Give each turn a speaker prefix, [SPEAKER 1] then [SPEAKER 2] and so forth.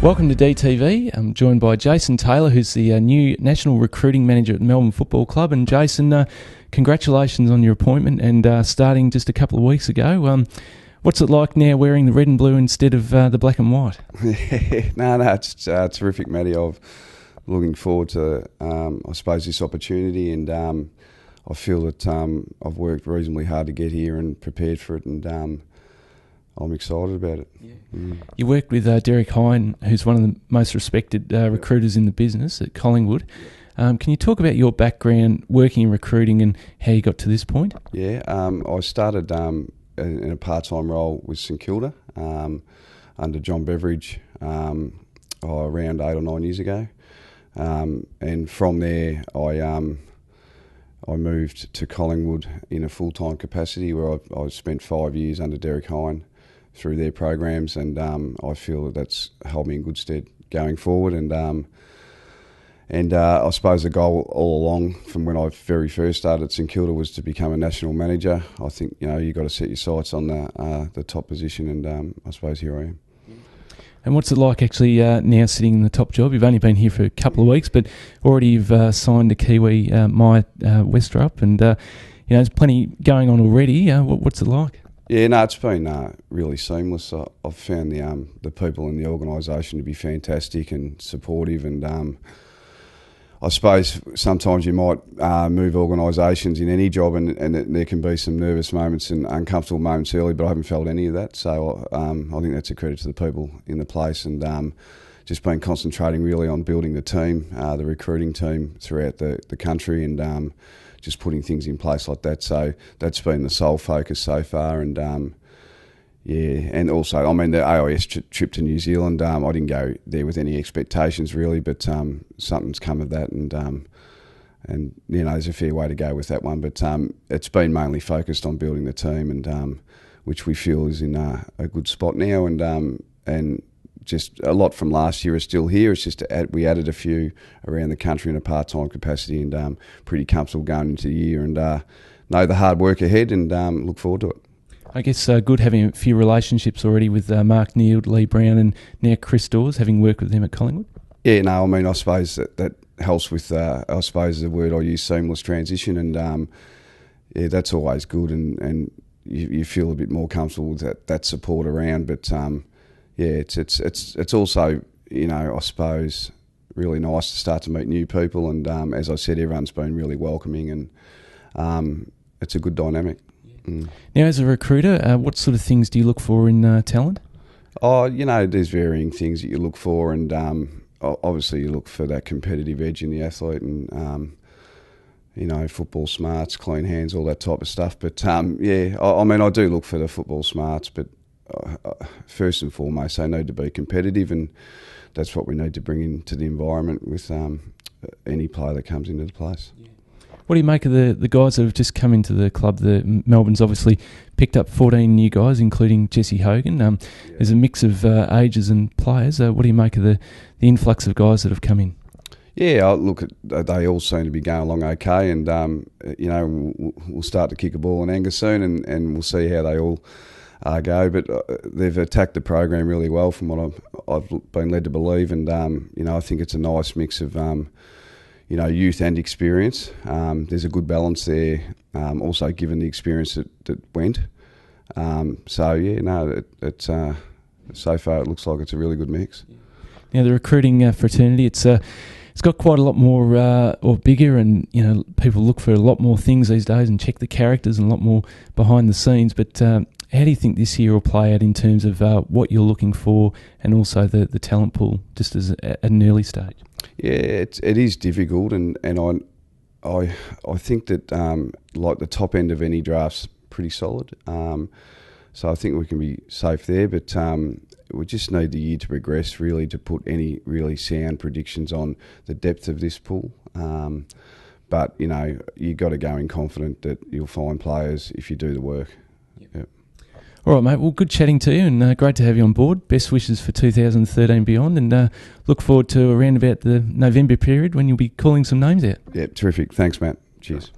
[SPEAKER 1] Welcome to DTV. I'm joined by Jason Taylor, who's the new National Recruiting Manager at the Melbourne Football Club. And Jason, congratulations on your appointment and starting just a couple of weeks ago. What's it like now wearing the red and blue instead of the black and white?
[SPEAKER 2] No, it's terrific, Matty. I'm looking forward to, I suppose, this opportunity, and I feel that I've worked reasonably hard to get here and prepared for it, and I'm excited about it.
[SPEAKER 1] Yeah. You worked with Derek Hine, who's one of the most respected recruiters in the business at Collingwood. Can you talk about your background working in recruiting and how you got to this point?
[SPEAKER 2] Yeah, I started in a part-time role with St Kilda under John Beveridge around 8 or 9 years ago. And from there, I moved to Collingwood in a full-time capacity where I spent 5 years under Derek Hine through their programs, and I feel that that's held me in good stead going forward. And I suppose the goal all along from when I very first started at St Kilda was to become a national manager. I think you've got to set your sights on the top position, and I suppose here I am.
[SPEAKER 1] And what's it like actually now sitting in the top job? You've only been here for a couple of weeks, but already you've signed a Kiwi, Maya Westrup, and there's plenty going on already. What's it like?
[SPEAKER 2] Yeah, no, it's been really seamless. I've found the people in the organisation to be fantastic and supportive, and I suppose sometimes you might move organisations in any job, and there can be some nervous moments and uncomfortable moments early, but I haven't felt any of that. So I think that's a credit to the people in the place, and just been concentrating really on building the team, the recruiting team throughout the country, and just putting things in place like that. So that's been the sole focus so far, and and also, the AIS trip to New Zealand, I didn't go there with any expectations really, but something's come of that, and there's a fair way to go with that one. But it's been mainly focused on building the team, and which we feel is in a good spot now, and just a lot from last year is still here. It's just we added a few around the country in a part-time capacity, and pretty comfortable going into the year, and know the hard work ahead, and look forward to it.
[SPEAKER 1] I guess good having a few relationships already with Mark Neild, Lee Brown, and now Chris Dawes, having worked with them at Collingwood.
[SPEAKER 2] Yeah, no, I suppose that helps with, I suppose the word I use, seamless transition, and that's always good, and you feel a bit more comfortable with that support around. But it's also, I suppose, really nice to start to meet new people, and as I said, everyone's been really welcoming, and it's a good dynamic.
[SPEAKER 1] Now, as a recruiter, what sort of things do you look for in talent?
[SPEAKER 2] Oh, there's varying things that you look for, and obviously you look for that competitive edge in the athlete, and football smarts, clean hands, all that type of stuff. But I do look for the football smarts, but first and foremost, they need to be competitive, and that's what we need to bring into the environment with any player that comes into the place. Yeah.
[SPEAKER 1] What do you make of the guys that have just come into the club? Melbourne's obviously picked up 14 new guys, including Jesse Hogan. There's a mix of ages and players. What do you make of the influx of guys that have come in?
[SPEAKER 2] Yeah, look, they all seem to be going along okay, and we'll start to kick a ball in anger soon, and we'll see how they all go. But they've attacked the program really well, from what I've been led to believe, and I think it's a nice mix of youth and experience. There's a good balance there, also given the experience that went. So far it looks like it's a really good mix.
[SPEAKER 1] Now, the recruiting fraternity, it's got quite a lot more or bigger, and people look for a lot more things these days and check the characters and a lot more behind the scenes. But how do you think this year will play out in terms of what you're looking for, and also the talent pool, just as at an early stage?
[SPEAKER 2] Yeah, it is difficult, and I think that like the top end of any draft's pretty solid. So I think we can be safe there, but we just need the year to progress really to put any really sound predictions on the depth of this pool. But you've got to go in confident that you'll find players if you do the work. Yep.
[SPEAKER 1] All right, mate. Well, good chatting to you, and great to have you on board. Best wishes for 2013 beyond, and look forward to around about the November period when you'll be calling some names out.
[SPEAKER 2] Yeah, terrific. Thanks, Matt. Cheers.